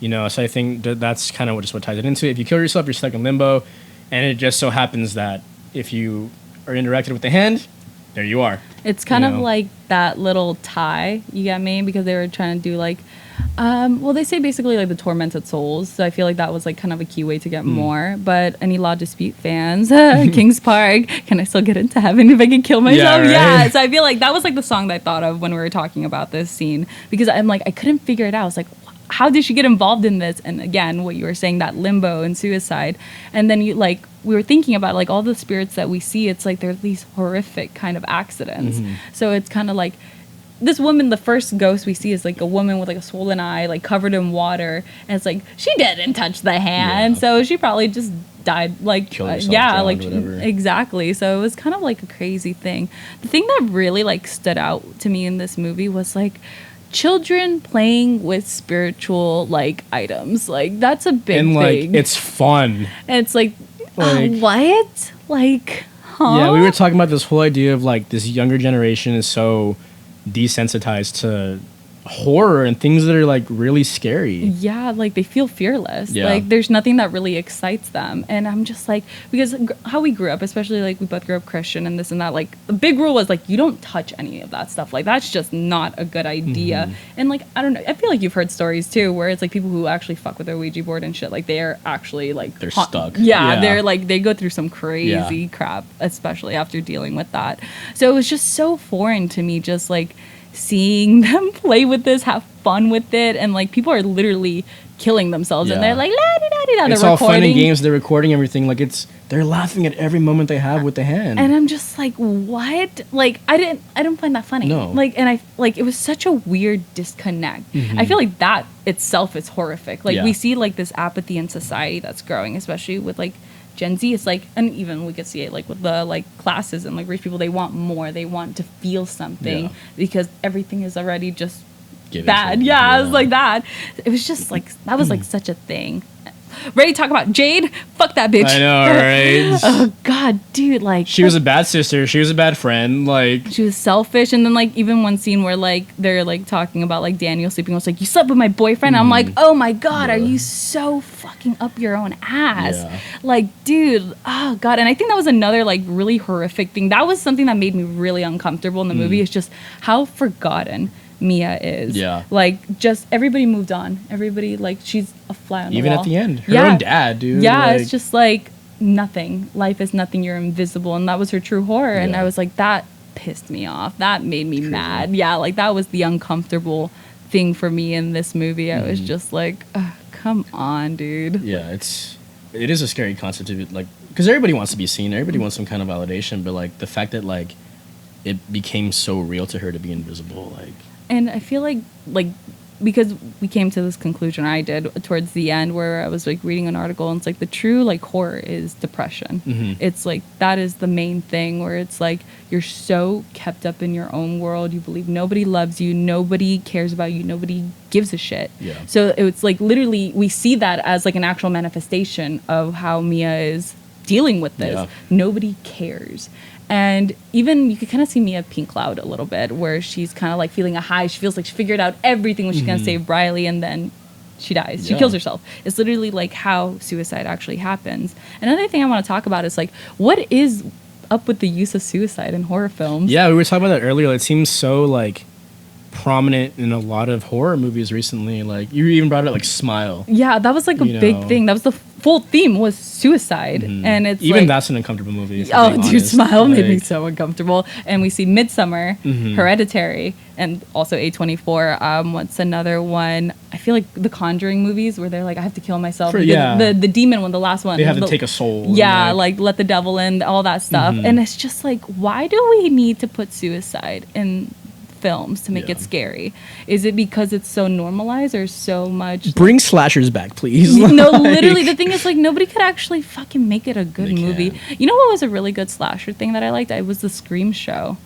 You know, so I think that's kind of what ties it into. If you kill yourself, you're stuck in limbo. And it just so happens that if you are interacted with the hand, there you are. It's kind of like that little tie, you get me? Because they were trying to do like, well, they say basically like the tormented souls. So I feel like that was like kind of a key way to get more. But any Law Dispute fans, Kings Park, can I still get into heaven if I can kill myself? Yeah, right? So I feel like that was like the song that I thought of when we were talking about this scene. Because I'm like, I couldn't figure it out. I was like, how did she get involved in this? And again, what you were saying, that limbo and suicide. And then you like, we were thinking about like all the spirits that we see, it's like they're these horrific kind of accidents. So it's kind of like this woman, the first ghost we see is like a woman with like a swollen eye, like covered in water. And it's like, she didn't touch the hand. So she probably just died, like, drowned, like, whatever. Exactly. So it was kind of like a crazy thing. The thing that really like stood out to me in this movie was like, children playing with spiritual like items, like that's a big and like thing. It's fun, and it's like what, like, huh? Yeah, we were talking about this whole idea of like this younger generation is so desensitized to horror and things that are like really scary. Yeah, like they feel fearless. Like there's nothing that really excites them. And I'm just like, because how we grew up, especially like we both grew up Christian and this and that, like the big rule was like you don't touch any of that stuff. Like that's just not a good idea. And like I don't know, I feel like you've heard stories too where it's like people who actually fuck with their Ouija board and shit, like they're actually like they're stuck. They're like they go through some crazy crap, especially after dealing with that. So it was just so foreign to me, just like seeing them play with this, have fun with it, and like people are literally killing themselves and they're like la-di-da-di-da. It's all fun and games, they're recording everything, like they're laughing at every moment they have with the hand. And I'm just like, what? Like I didn't find that funny. No. Like, and I like it was such a weird disconnect. I feel like that itself is horrific. Like we see like this apathy in society that's growing, especially with like Gen Z. It's like, and even we could see it like with the like classes and like rich people, they want more, they want to feel something because everything is already just bad. It was like that. It was just like, that was like such a thing. Ready to talk about Jade? Fuck that bitch. I know, right? Oh god, dude, like she was a bad sister, she was a bad friend, like she was selfish. And then like even one scene where like they're like talking about like Daniel sleeping, I was like, you slept with my boyfriend. I'm like, oh my god, are you so fucking up your own ass? Like, dude, oh god. And I think that was another like really horrific thing. That was something that made me really uncomfortable in the movie, is just how forgotten Mia is. Like just everybody moved on. Everybody, like, she's a fly on the wall. Even at the end, her own dad, dude. Like, it's just like nothing. Life is nothing. You're invisible. And that was her true horror. And I was like, that pissed me off. That made me mad. Like that was the uncomfortable thing for me in this movie. I was just like, come on, dude. It is a scary concept of it, like, because everybody wants to be seen, everybody wants some kind of validation, but like the fact that like it became so real to her to be invisible, like. And I feel like because we came to this conclusion, I did, towards the end, where I was like reading an article, and it's like the true like horror is depression. It's like that is the main thing, where it's like you're so kept up in your own world, you believe nobody loves you, nobody cares about you, nobody gives a shit. So it's like literally we see that as like an actual manifestation of how Mia is dealing with this. Nobody cares. And even you could kind of see Mia Pink Cloud a little bit, where she's kind of like feeling a high. She feels like she figured out everything when she's going to save Riley, and then she dies. She kills herself. It's literally like how suicide actually happens. Another thing I want to talk about is like, what is up with the use of suicide in horror films? Yeah, we were talking about that earlier. It seems so like prominent in a lot of horror movies recently. Like you even brought it like Smile. Yeah, that was like a You big know. thing. That was the full theme was suicide, and it's Even like, that's an uncomfortable movie. if oh, I'm being dude, honest. Smile made me Like, so uncomfortable. And we see Midsummer, Mm-hmm. Hereditary, and also A24. What's another one? I feel like the Conjuring movies where they're like, I have to kill myself. Yeah. The demon one, the last one. They have to the- take a soul. and, Yeah, like let the devil in, all that stuff. Mm-hmm. And it's just like, why do we need to put suicide in films to make it Yeah. scary? Is it because it's so normalized or so much? bring slashers back, please. No, Like- literally, the thing is, like, nobody could actually fucking make it a good They movie. can't. You know what was a really good slasher thing that I liked? It was the Scream show.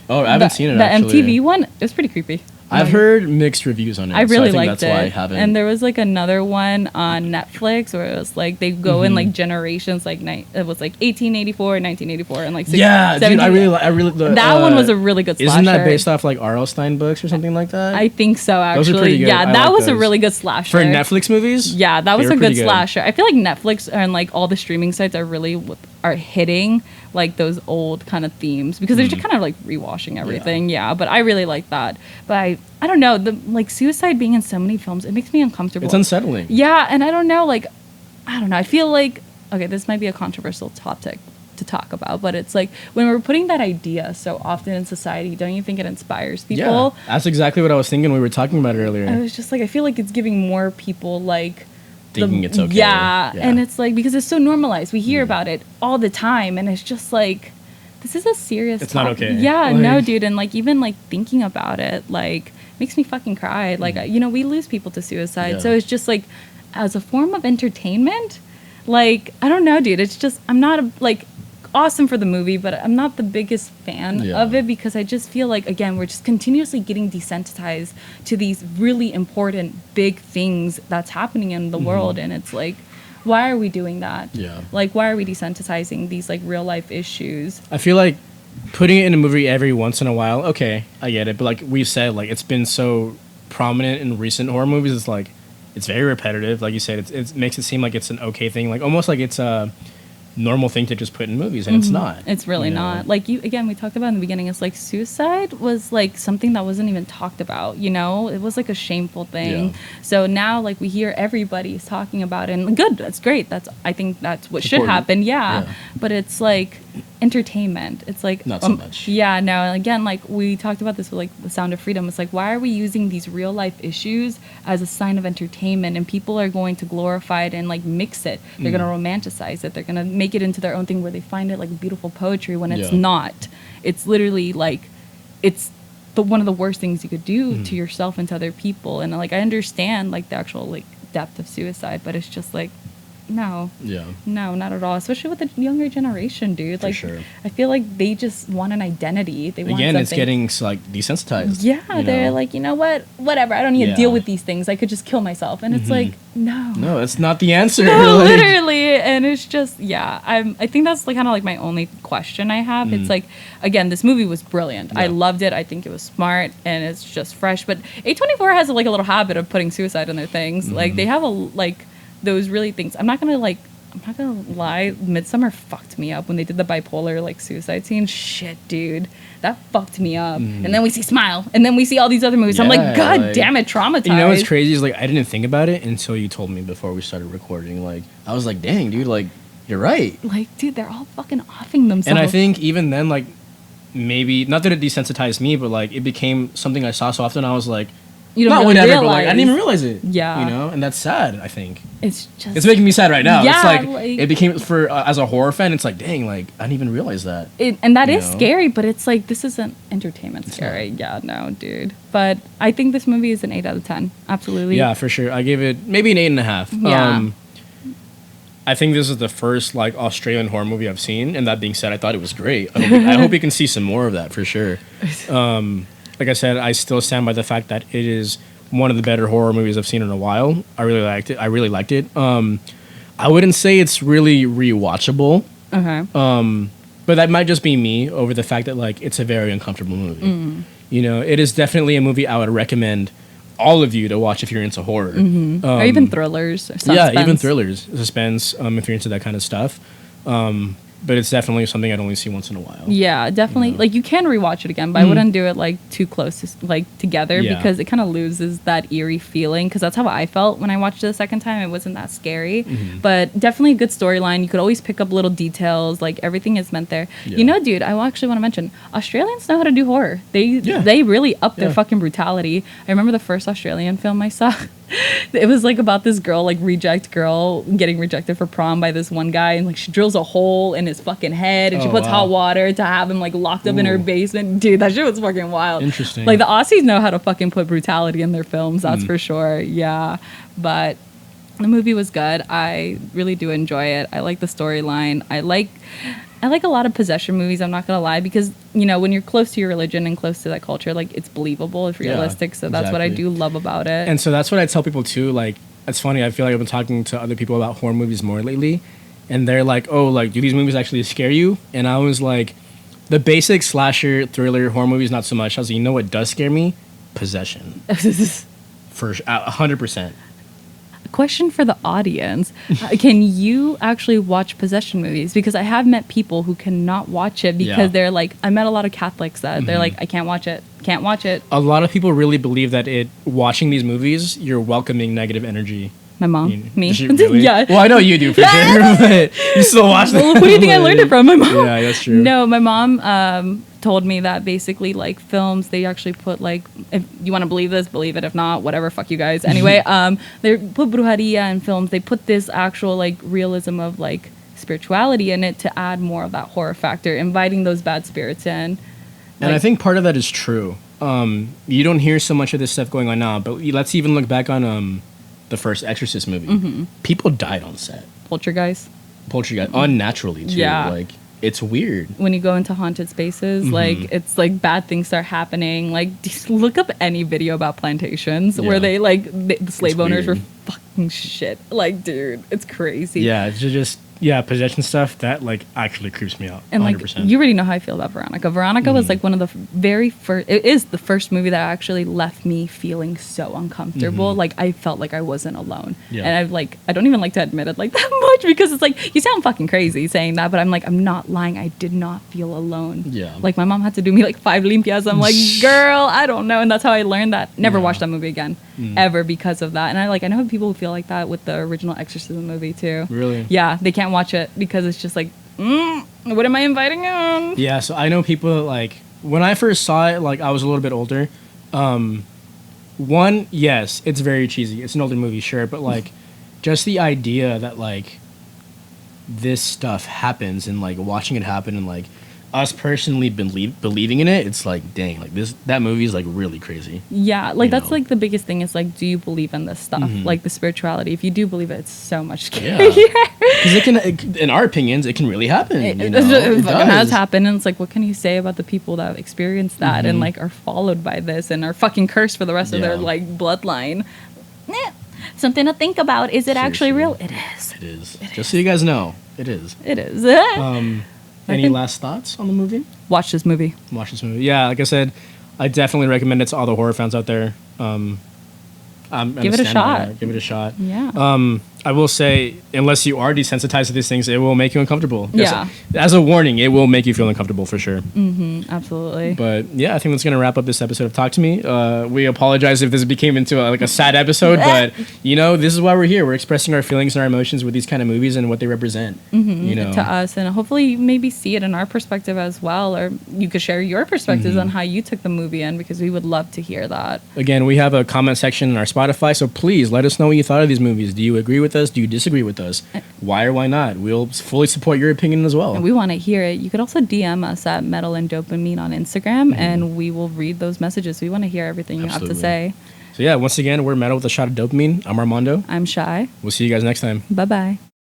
Oh, I haven't The- seen it. The actually. MTV one. It was pretty creepy. I've heard mixed reviews on it. I really so I think liked that's why I it. haven't. And there was like another one on Netflix where it was like they go in like generations, like it was like 1884, 1984, and like yeah, dude, I really. that one was a really good slasher. Isn't that based off like R.L. Stein books or something like that? I think so. Actually, Those are pretty good. yeah, I that like was a those. really good slasher For Netflix movies. Yeah, that was they a were good pretty slasher. I feel like Netflix and like all the streaming sites are really are hitting like those old kind of themes because they're just kind of like rewashing everything. Yeah, but I really like that. But I don't know, the like suicide being in so many films, it makes me uncomfortable. It's unsettling. Yeah, and I don't know, like I don't know. I feel like okay, this might be a controversial topic to talk about, but it's like when we're putting that idea so often in society, don't you think it inspires people? Yeah, that's exactly what I was thinking when we were talking about it earlier. I was just like, I feel like it's giving more people like Thinking it's okay. Yeah, Yeah. and it's like because it's so normalized, we hear about it all the time, and it's just like this is a serious. It's not okay. Yeah, Like- no, dude, and like even like thinking about it, like makes me fucking cry. Like you know, we lose people to suicide, Yeah. so it's just like as a form of entertainment. Like I don't know, dude. It's just I'm not like awesome for the movie, but I'm not the biggest fan Yeah. of it because I just feel like again we're just continuously getting desensitized to these really important big things that's happening in the world, and it's like why are we doing that? Yeah. Like why are we desensitizing these like real life issues? I feel like putting it in a movie every once in a while, okay, I get it. But like we said, like it's been so prominent in recent horror movies. It's like it's very repetitive. Like you said, it makes it seem like it's an okay thing, like almost like it's a normal thing to just put in movies, and it's not. It's really you know? not. Like you again, we talked about in the beginning. It's like suicide was like something that wasn't even talked about. You know, it was like a shameful thing. Yeah. So now, like we hear everybody's talking about it, and good. That's great. I think that's what should Important. happen. Yeah. Yeah. But it's like entertainment. It's like Not so much. Yeah. No. And again, like we talked about this with like the Sound of Freedom. It's like why are we using these real life issues as a sign of entertainment, and people are going to glorify it and like mix it. They're Mm. gonna romanticize it. They're gonna make it into their own thing where they find it like beautiful poetry when it's Yeah. not. It's literally like it's one of the worst things you could do Mm-hmm. to yourself and to other people. And like I understand like the actual like depth of suicide, but it's just like no, Yeah. not at all. Especially with the younger generation, dude. For Like sure. I feel like they just want an identity. They want Again, it's something. getting like desensitized. Yeah, you they're know? like, you know what? Whatever. I don't need to Yeah. Mm-hmm. deal with these things. I could just kill myself. And it's like, no. No, that's not the answer. No, Like- literally, and it's just yeah. I think that's like kind of like my only question I have. It's like again, this movie was brilliant. I Mm. Yeah. loved it. I think it was smart and it's just fresh. But A24 has like a little habit of putting suicide in their things. Mm-hmm. Like they have like those really things. I'm not gonna lie. Midsummer fucked me up when they did the bipolar like suicide scene. Shit, dude, that fucked me up. And then we see Smile, and then we see all these other movies. I'm like, Mm-hmm. Yeah, God like- damn it, traumatized. You know what's crazy is like I didn't think about it until you told me before we started recording. Like I was like, dang, dude, like you're right. Like, dude, they're all fucking offing themselves. And I think even then, like maybe not that it desensitized me, but like it became something I saw so often. I was like, you don't not really whatever, but like I didn't even realize. realize it. Yeah. you know, and that's sad. I think It's just it's making me sad right now. Yeah, It's like, like- it became for as a horror fan. It's like, dang, like I didn't even realize that. and that you is know? scary, but it's like this isn't entertainment scary. Yeah, no, dude. But I think this movie is an 8 out of 10. Absolutely. Yeah, for sure. I gave it maybe an 8.5. Yeah. I think this is the first like Australian horror movie I've seen, and that being said, I thought it was great. I hope you can see some more of that for sure. Like I said, I still stand by the fact that it is one of the better horror movies I've seen in a while. I really liked it. I wouldn't say it's really rewatchable, Okay. but that might just be me over the fact that like it's a very uncomfortable movie. Mm. You know, it is definitely a movie I would recommend all of you to watch if you're into horror. or even thrillers. Or suspense. Yeah, even thrillers, suspense, if you're into that kind of stuff. but it's definitely something I'd only see once in a while. Yeah, definitely. Yeah. Like you can rewatch it again, but I wouldn't do it like too close to, like together Yeah. because it kind of loses that eerie feeling. Because that's how I felt when I watched it the second time. It wasn't that scary, but definitely a good storyline. You could always pick up little details. Like everything is meant there. Yeah. You know, dude, I actually want to mention Australians know how to do horror. Yeah. They really up their Yeah. fucking brutality. I remember the first Australian film I saw. It was like about this girl, like reject girl, getting rejected for prom by this one guy, and like she drills a hole in his fucking head, and she Oh, puts wow. hot water to have him like locked up in her Ooh. basement. Dude, that shit was fucking wild. Interesting. Like the Aussies know how to fucking put brutality in their films. That's Mm. for sure. Yeah, but the movie was good. I really do enjoy it. I like the storyline. I like a lot of possession movies, I'm not gonna lie, because you know when you're close to your religion and close to that culture, like it's believable, it's Yeah, realistic. So that's what I exactly. do love about it. And so that's what I tell people too. Like, it's funny. I feel like I've been talking to other people about horror movies more lately, and they're like, "Oh, like, do these movies actually scare you?" And I was like, "The basic slasher, thriller, horror movies, not so much." I was like, "You know what does scare me? Possession, for 100%." Question for the audience. Can you actually watch possession movies? Because I have met people who cannot watch it because Yeah. they're like, I met a lot of Catholics that they're like, I can't watch it. Can't watch it. A lot of people really believe that watching these movies, you're welcoming negative energy. My mom, I mean, me. does she really? Yeah. Well, I know you do for sure, but you still watch them. Well, who do you think I learned it from? My mom. Yeah, that's true. No, my mom told me that basically like films, they actually put like, if you want to believe this, believe it. If not, whatever, fuck you guys. Anyway, they put brujeria in films. They put this actual like realism of like spirituality in it to add more of that horror factor, inviting those bad spirits in. And I think part of that is true. You don't hear so much of this stuff going on now, but let's even look back on the first Exorcist movie. People died on set. Poltergeist. Poltergeist, unnaturally too. Yeah. Like, it's weird. When you go into haunted spaces, like it's like bad things start happening. Like just look up any video about plantations where Yeah. they like the slave It's owners weird. were fucking shit. Like, dude, it's crazy. Yeah, it's just possession stuff that like actually creeps me out. And like 100%. you already know how I feel about Veronica. Veronica was like one of the very first. It is the first movie that actually left me feeling so uncomfortable. Like I felt like I wasn't alone. Yeah. And I don't even like to admit it like that much because it's like you sound fucking crazy saying that, but I'm like I'm not lying. I did not feel alone. Yeah. Like my mom had to do me like 5 limpias. I'm like, girl, I don't know, and that's how I learned that. Never Yeah. watched that movie again, ever because of that. And I know people who feel like that with the original Exorcism movie too. Really? Yeah, they can't watch it because it's just like, what am I inviting on? Yeah, so I know people like when I first saw it, like I was a little bit older. One, yes, it's very cheesy. It's an older movie, sure, but like just the idea that like this stuff happens and like watching it happen and like us personally believing in it, it's like dang, like that movie is like really crazy. Yeah, like You that's know. like the biggest thing is like, do you believe in this stuff? Like the spirituality. If you do believe it, it's so much Yeah, scarier. because in our opinions, it can really happen. It, you know? it fucking has does. happened, and it's like, what can you say about the people that have experienced that and like are followed by this and are fucking cursed for the rest of their Yeah. like bloodline? Eh, something to think about. Is it actually real? Seriously. It is. It is. Just so you guys know, it is. It is. Any think- last thoughts on the movie? Watch this movie. Watch this movie. Yeah, like I said, I definitely recommend it to all the horror fans out there. I'm Give it a standing by shot. that. Give it a shot. Yeah. I will say, unless you are desensitized to these things, it will make you uncomfortable. Yeah. As a warning, it will make you feel uncomfortable for sure. Absolutely. But yeah, I think that's gonna wrap up this episode of Talk to Me. We apologize if this became into a sad episode, but you know, this is why we're here. We're expressing our feelings and our emotions with these kind of movies and what they represent. You know, To us, and hopefully you maybe see it in our perspective as well, or you could share your perspectives on how you took the movie in, because we would love to hear that. again, we have a comment section in our Spotify, so please let us know what you thought of these movies. Do you agree with us? Do you disagree with us? Why or why not? We'll fully support your opinion as well. And we want to hear it. You could also DM us at Metal and Dopamine on Instagram, and we will read those messages. We want to hear everything you have to Absolutely. say. So yeah, once again, we're Metal with a Shot of Dopamine. I'm Armando. I'm Shy. We'll see you guys next time. Bye bye.